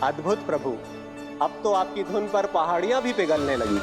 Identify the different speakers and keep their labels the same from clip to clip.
Speaker 1: अद्भुत प्रभु, अब तो आपकी धुन पर पहाड़ियां भी पिघलने लगी।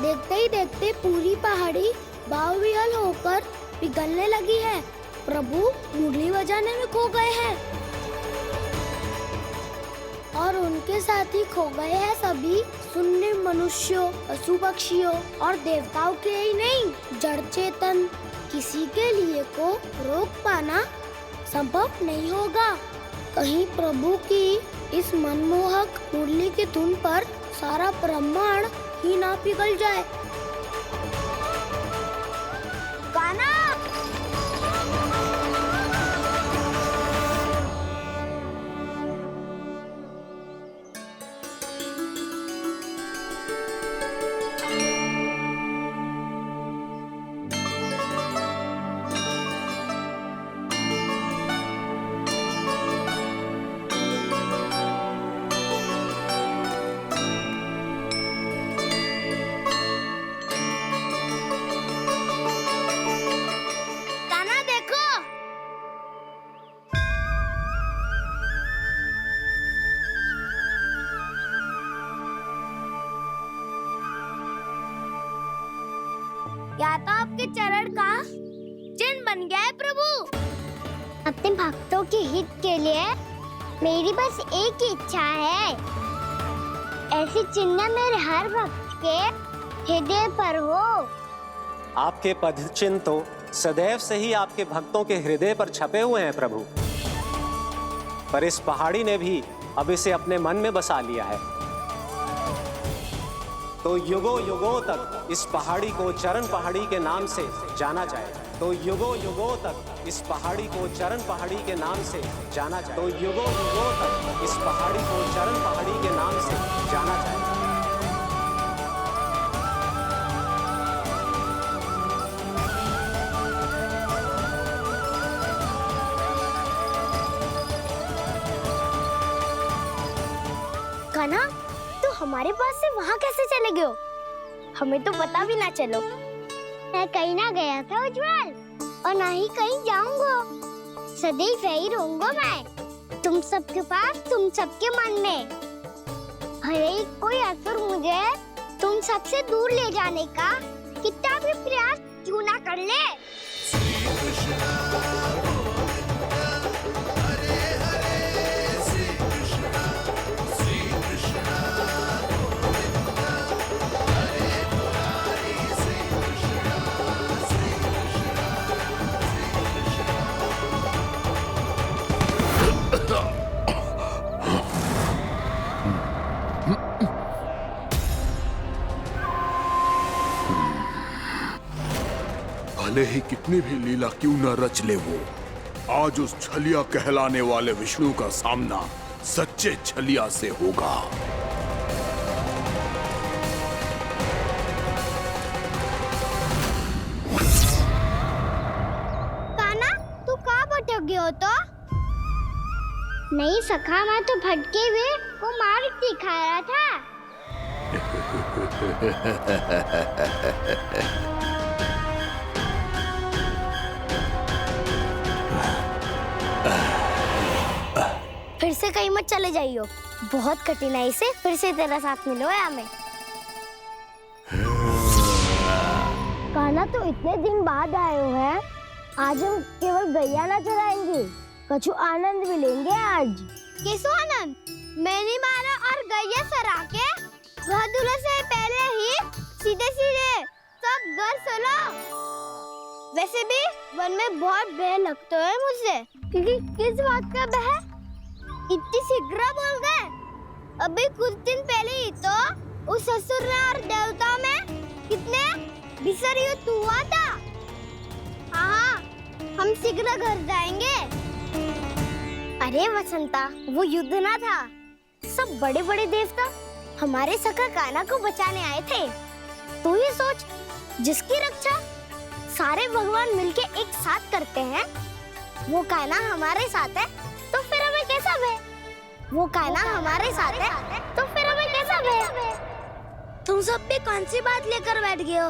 Speaker 2: देखते ही देखते पूरी पहाड़ी बावरियल होकर पिघलने लगी है। प्रभु मुरली बजाने में खो गए हैं और उनके साथ ही खो गए हैं सभी सुनने मनुष्यों, पशु पक्षियों और देवताओं के ही नहीं, जड़ चेतन किसी के लिए को रोक पाना संभव नहीं होगा। कहीं प्रभु की इस मनमोहक मुरली की धुन पर सारा ब्रह्मांड ही ना पिघल जाए। गाना या तो आपके चरण का चिन्ह बन गया है प्रभु।
Speaker 3: अपने भक्तों के हित के लिए मेरी बस एक ही इच्छा है, ऐसी चिन्ह मेरे हर भक्त के हृदय पर हो।
Speaker 1: आपके पद चिन्ह तो सदैव से ही आपके भक्तों के हृदय पर छपे हुए हैं प्रभु, पर इस पहाड़ी ने भी अब इसे अपने मन में बसा लिया है। तो युगों युगों तक इस पहाड़ी को चरण पहाड़ी के नाम से जाना जाए। तो युगों युगों तक इस पहाड़ी को चरण पहाड़ी के नाम से जाना जाए। तो युगों युगों तक इस पहाड़ी को चरण पहाड़ी के नाम से जाना जाए।
Speaker 3: कान्हा, तो हमारे पास से वहाँ कैसे चले गए हो? हमें तो पता भी ना चलो। मैं कहीं ना गया था उज्जवल, और ना ही कहीं जाऊंगा। सदैव यही रहूंगा मैं, तुम सबके पास, तुम सबके मन में। हर एक कोई असुर मुझे तुम सबसे दूर ले जाने का कितना भी प्रयास क्यों ना कर ले।
Speaker 4: भले ही कितनी भी लीला क्यों न रच ले वो, आज उस छलिया कहलाने वाले विष्णु का सामना सच्चे छलिया से होगा।
Speaker 3: कान्हा, तू कहाँ भटक गए हो तो? नहीं सखा, मैं तो भटके हुए को मार्ग दिखा रहा था। फिर से कहीं मत चले जाइयो, बहुत कठिनाई से फिर से तेरा साथ मिलो है हमें। कान्हा, तो इतने दिन बाद आए हो हैं, आज हम केवल गैया ना चराएंगे, कछु आनंद भी लेंगे आज। किसो आनंद? मैंने मारा और गैया सरा के दूल्हे से पहले ही सीधे सीधे सब घर सोलो। वैसे भी वन में बहुत भय लगता है मुझे, क्योंकि किस बात का भय? इतनी शीघ्र बोल गए। अभी कुछ दिन पहले ही तो उस ससुर और देवता में कितने भीषण युद्ध हुआ था। हाँ, हम शीघ्र घर जाएंगे। अरे वसंता, वो युद्ध ना था, सब बड़े बड़े देवता हमारे सखा कान्हा को बचाने आए थे। तू ही सोच, जिसकी रक्षा सारे भगवान मिलके एक साथ करते हैं, वो कान्हा हमारे साथ है, तो फिर हमें कैसा भय? वो कान्हा हमारे साथ है, तो फिर हमें कैसा भय? तुम सब भी कौन सी बात लेकर बैठ गए हो?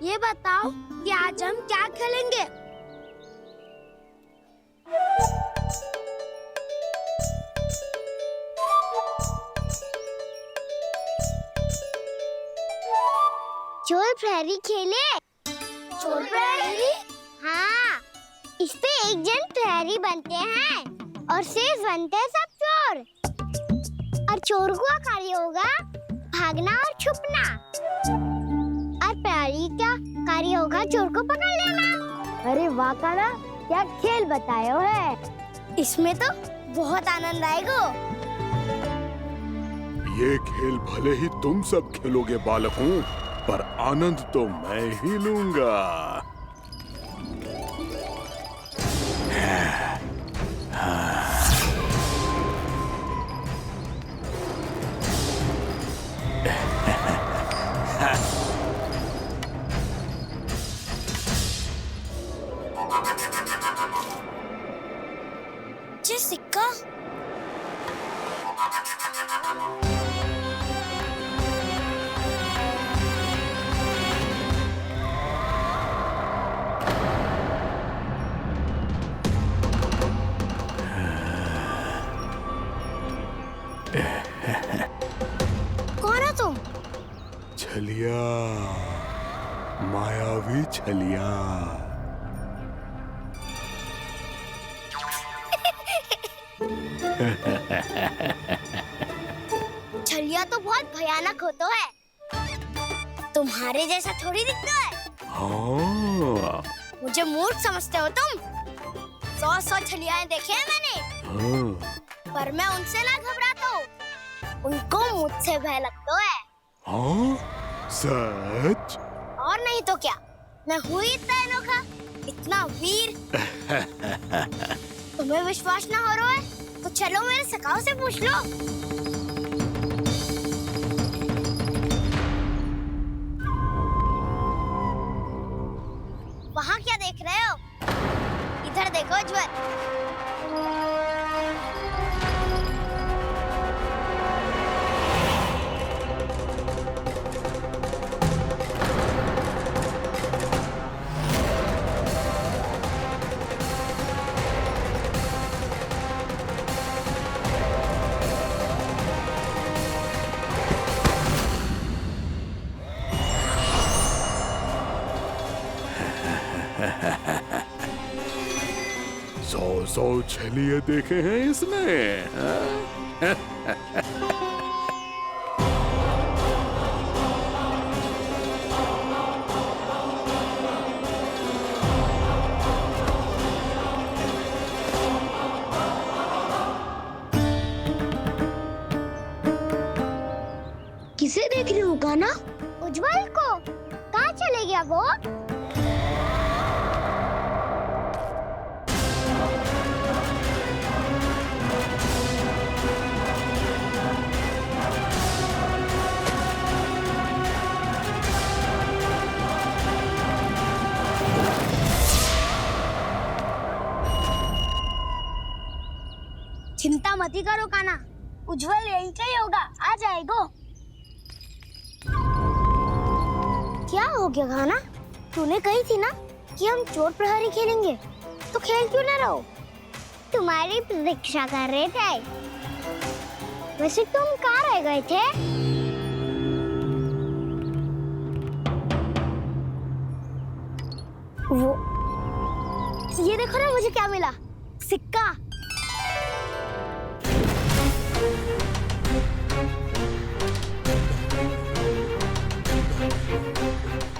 Speaker 3: ये बताओ कि आज हम क्या खेलेंगे? चोर प्रहरी खेले। चोर प्रहरी? हाँ, इस पे एक जन प्रहरी बनते हैं और शेष बनते हैं सब चोर। और चोर का कार्य होगा भागना और छुपना, और प्रहरी का कार्य होगा चोर को पकड़ लेना। अरे वाह कान्हा, क्या खेल बताया है। इसमें तो बहुत आनंद आएगा।
Speaker 4: ये खेल भले ही तुम सब खेलोगे बालकों, पर आनंद तो मैं ही लूंगा।
Speaker 3: ये सिक्का कौन है तुम?
Speaker 4: छलिया, मायावी छलिया।
Speaker 3: छलिया तो बहुत भयानक होता है, तुम्हारे जैसा थोड़ी दिखता है।
Speaker 4: हाँ।
Speaker 3: मुझे मूर्ख समझते हो तुम? 100 छलियाएं देखे हैं मैंने,
Speaker 4: हाँ।
Speaker 3: पर मैं उनसे ना घबराता हूँ, उनको मुझसे भय लगता है।
Speaker 4: हाँ? सच?
Speaker 3: और नहीं तो क्या, मैं हूँ इतना अनोखा, इतना वीर। तुम्हें विश्वास ना हो रहा है तो चलो मेरे सखाओं से पूछ लो। वहाँ क्या देख रहे हो? इधर देखो उज्जवल।
Speaker 4: सौ छलिए देखे हैं इसने।
Speaker 3: किसे देख रही हूँ कान्हा? उज्जवल को। कहाँ चले गया वो? चिंता मत ही करो कान्हा, उज्जवल यहीं का ही होगा, आ जाएगा। क्या हो गया कान्हा? तूने कही थी ना कि हम चोर प्रहरी खेलेंगे, तो खेल क्यों ना रहो? तुम्हारी प्रतीक्षा कर रहे थे। वैसे तुम कहाँ रह गए थे? वो ये देखो ना, मुझे क्या मिला? सिक्का।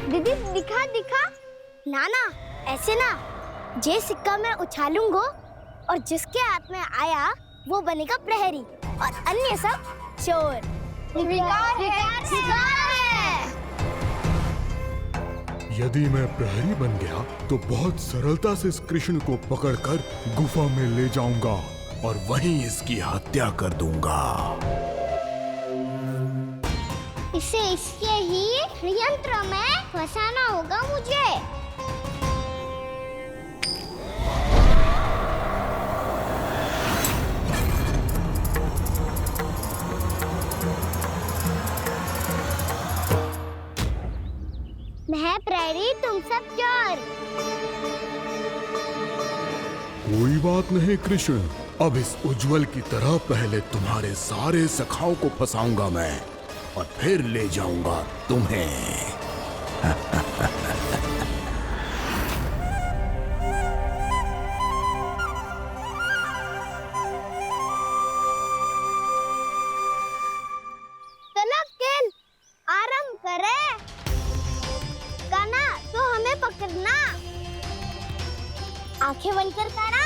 Speaker 3: दीदी दिखा दिखा। ना ना, ऐसे ना, ये सिक्का मैं उछालूंगा और जिसके हाथ में आया वो बनेगा प्रहरी और अन्य सब चोर स्वीकार है।
Speaker 4: यदि मैं प्रहरी बन गया तो बहुत सरलता से इस कृष्ण को पकड़कर गुफा में ले जाऊंगा और वहीं इसकी हत्या कर दूंगा।
Speaker 3: इसे इसके ही यंत्र में फंसाना होगा मुझे। मैं प्रहरी, तुम सब चोर।
Speaker 4: कोई बात नहीं कृष्ण, अब इस उज्जवल की तरह पहले तुम्हारे सारे सखाओं को फंसाऊंगा मैं और फिर ले जाऊंगा तुम्हें।
Speaker 3: चलो किल, आराम करे। काना, तो हमें पकड़ना। आंखें बंद कर काना।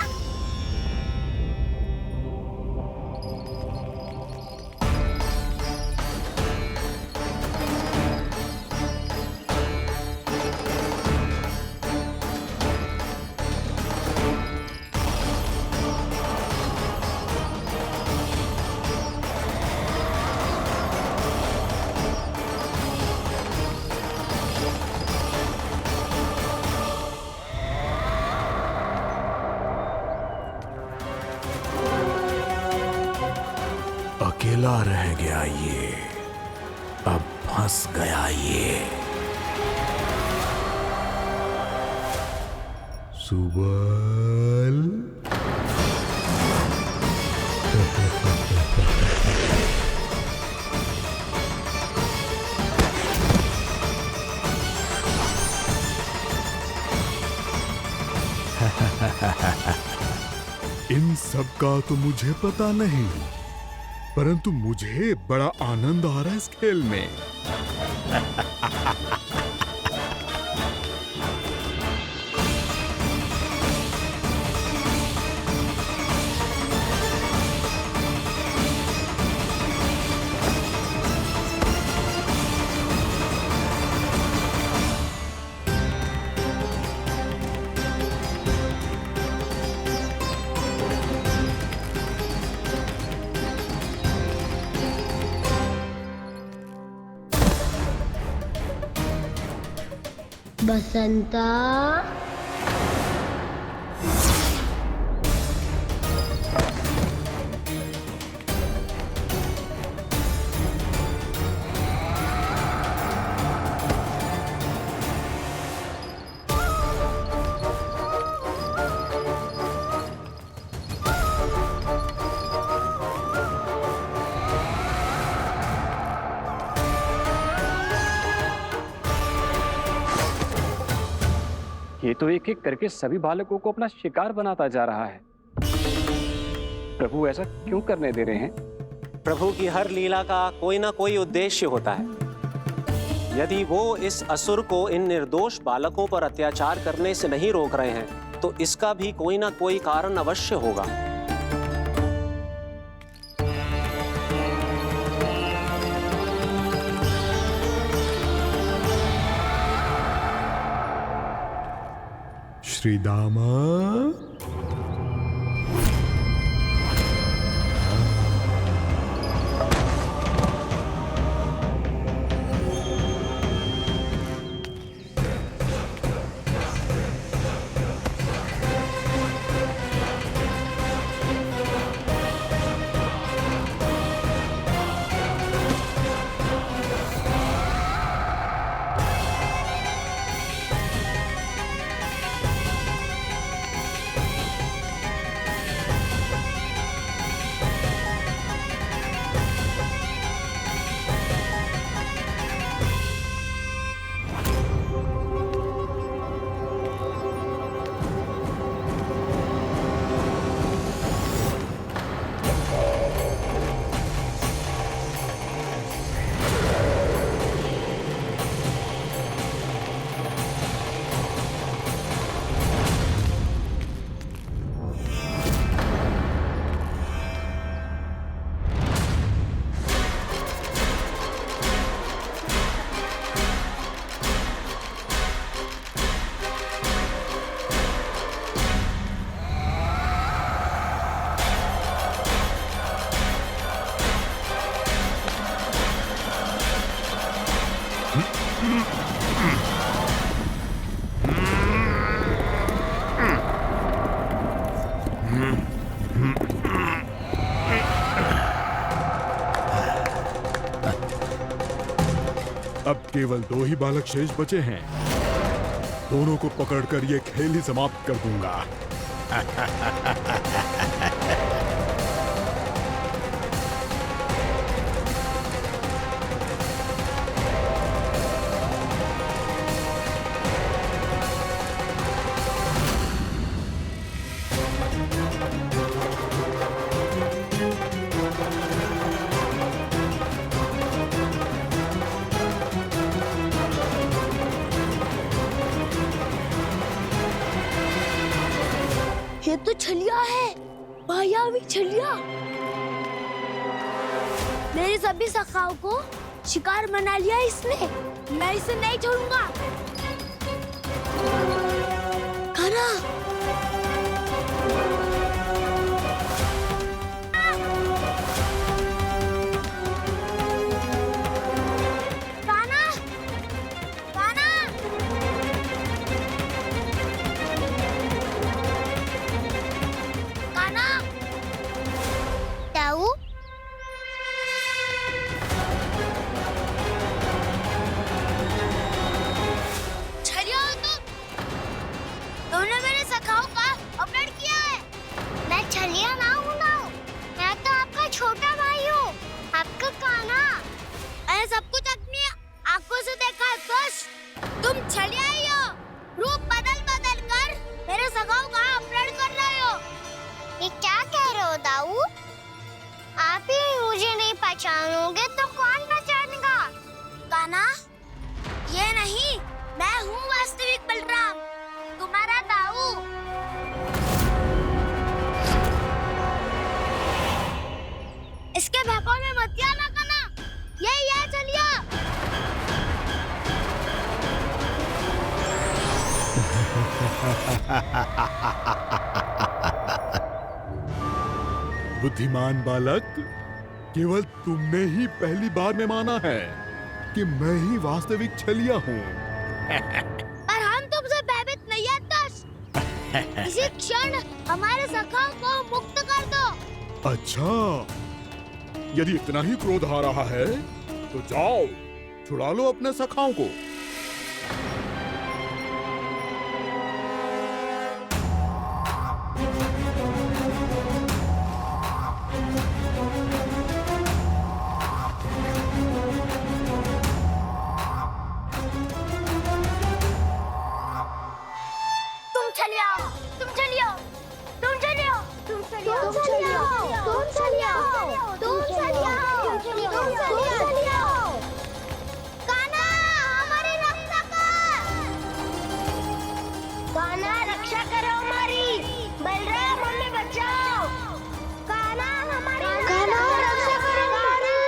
Speaker 4: अकेला रह गया ये, अब फंस गया ये। सुबल इन सब का तो मुझे पता नहीं, परंतु मुझे बड़ा आनंद आ रहा है इस खेल में।
Speaker 3: बसंता,
Speaker 5: ये तो एक एक करके सभी बालकों को अपना शिकार बनाता जा रहा है। प्रभु ऐसा क्यों करने दे रहे हैं?
Speaker 1: प्रभु की हर लीला का कोई ना कोई उद्देश्य होता है। यदि वो इस असुर को इन निर्दोष बालकों पर अत्याचार करने से नहीं रोक रहे हैं तो इसका भी कोई ना कोई कारण अवश्य होगा।
Speaker 4: श्रीदामा, केवल 2 ही बालक शेष बचे हैं। दोनों को पकड़कर ये खेल ही समाप्त कर दूंगा।
Speaker 2: ये तो छलिया है, मायावी छलिया। मेरे सभी सखाओं को शिकार बना लिया इसने। मैं इसे नहीं छोड़ूंगा। कान्हा, कान्हा, कान्हा। कान्हा,
Speaker 3: ताऊ,
Speaker 2: छलिया हो तुम। तुमने मेरे सखाओं का अपहरण किया है।
Speaker 3: मैं छलिया ना हूँ ना। मैं तो आपका छोटा भाई हूँ, आपका कान्हा।
Speaker 2: मैंने सब कुछ अपनी आंखों से देखा है। बस तुम छलिया ही हो। रूप बदल बदल कर मेरे सखाओं का अपहरण कर रहे हो।
Speaker 3: ये क्या कह रहे हो दाऊ? आप ही मुझे नहीं पहचानोगे तो कौन पहचानेगा?
Speaker 2: कान्हा, ये नहीं, मैं हूँ वास्तविक बलराम, तुम्हारा दाऊ। इसके भौकाल में मत आना कान्हा। ये चलिए।
Speaker 4: बुद्धिमान बालक, केवल तुमने ही पहली बार में माना है कि मैं ही वास्तविक छलिया हूँ।
Speaker 2: पर हम तुमसे भयभीत नहीं है दस। इसी क्षण हमारे सखाओं को मुक्त कर दो।
Speaker 4: अच्छा, यदि इतना ही क्रोध आ रहा है तो जाओ, छुड़ा लो अपने सखाओं को।
Speaker 2: तुम चलिए आओ, तुम चलिए आओ, तुम चलिए आओ, तुम चलिए आओ, तुम चलिए आओ, तुम चलिए आओ, तुम चलिए आओ, तुम चलिए आओ। कान्हा, हमारी रक्षा कर। कान्हा, रक्षा करो हमारी। बलराम, हमें बचाओ। कान्हा, हमारी रक्षा करो हमारी।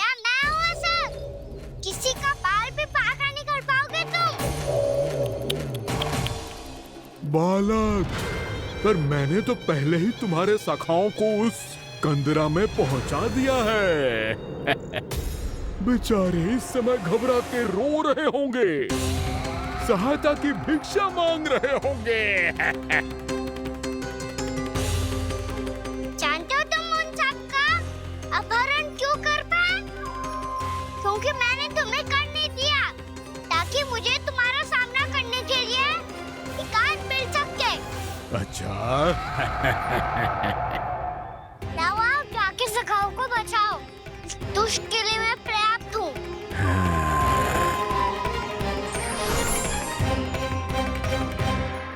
Speaker 3: या मैं हूँ सर। किसी का बाल भी पाका नहीं कर पाओगे तुम।
Speaker 4: बालक, पर मैंने तो पहले ही तुम्हारे सखाओं को उस कंदरा में पहुंचा दिया है। बेचारे इस समय घबरा के रो रहे होंगे, सहायता की भिक्षा मांग रहे होंगे।
Speaker 3: जानते हो तुम उन सबका अपहरण क्यों कर पाए? क्योंकि मैंने तुम्हें कर नहीं दिया, ताकि मुझे तुम्हारा सामना करने के लिए एकांत मिल सके।
Speaker 4: अच्छा।
Speaker 3: जाओ, जाके सखाओं को बचाओ। इस दुष्ट के लिए मैं पर्याप्त हूँ।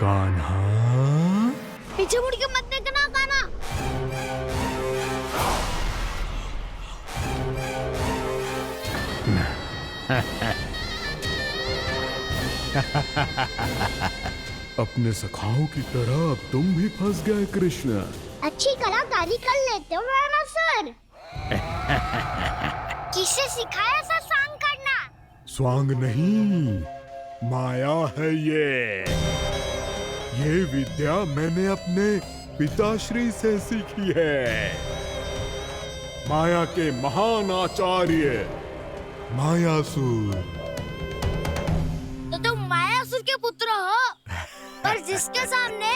Speaker 4: कान्हा,
Speaker 2: पीछे मुड़ के मत देखना कान्हा।
Speaker 4: अपने सखाओं की तरह अब तुम भी फंस गए कृष्ण।
Speaker 3: अच्छी कलाकारी कर लेते हो ना सर। किससे सिखाया ऐसा स्वांग करना?
Speaker 4: स्वांग नहीं, माया है ये विद्या मैंने अपने पिताश्री से सीखी है। माया के महान आचार्य मायासुर।
Speaker 2: तो तुम मायासुर के पुत्र हो, पर जिसके सामने